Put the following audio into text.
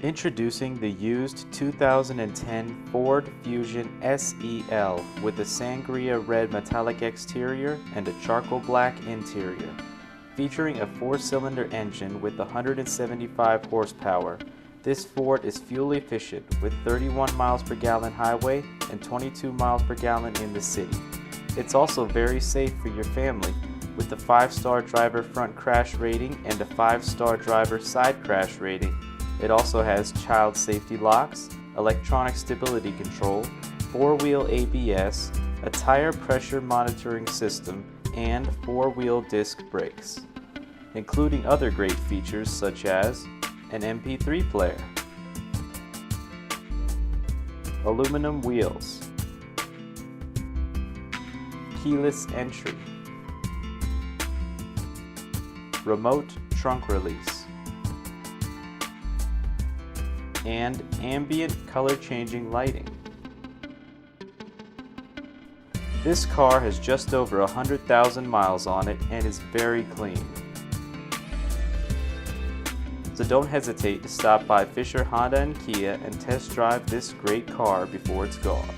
Introducing the used 2010 Ford Fusion SEL with a Sangria red metallic exterior and a charcoal black interior. Featuring a 4-cylinder engine with 175 horsepower, this Ford is fuel efficient with 31 miles per gallon highway and 22 miles per gallon in the city. It's also very safe for your family with a 5-star driver front crash rating and a 5-star driver side crash rating. It also has child safety locks, electronic stability control, 4-wheel ABS, a tire pressure monitoring system, and 4-wheel disc brakes, including other great features such as an MP3 player, aluminum wheels, keyless entry, remote trunk release, and ambient color changing lighting. This car has just over 100,000 miles on it and is very clean. So don't hesitate to stop by Fisher Honda and Kia and test drive this great car before it's gone.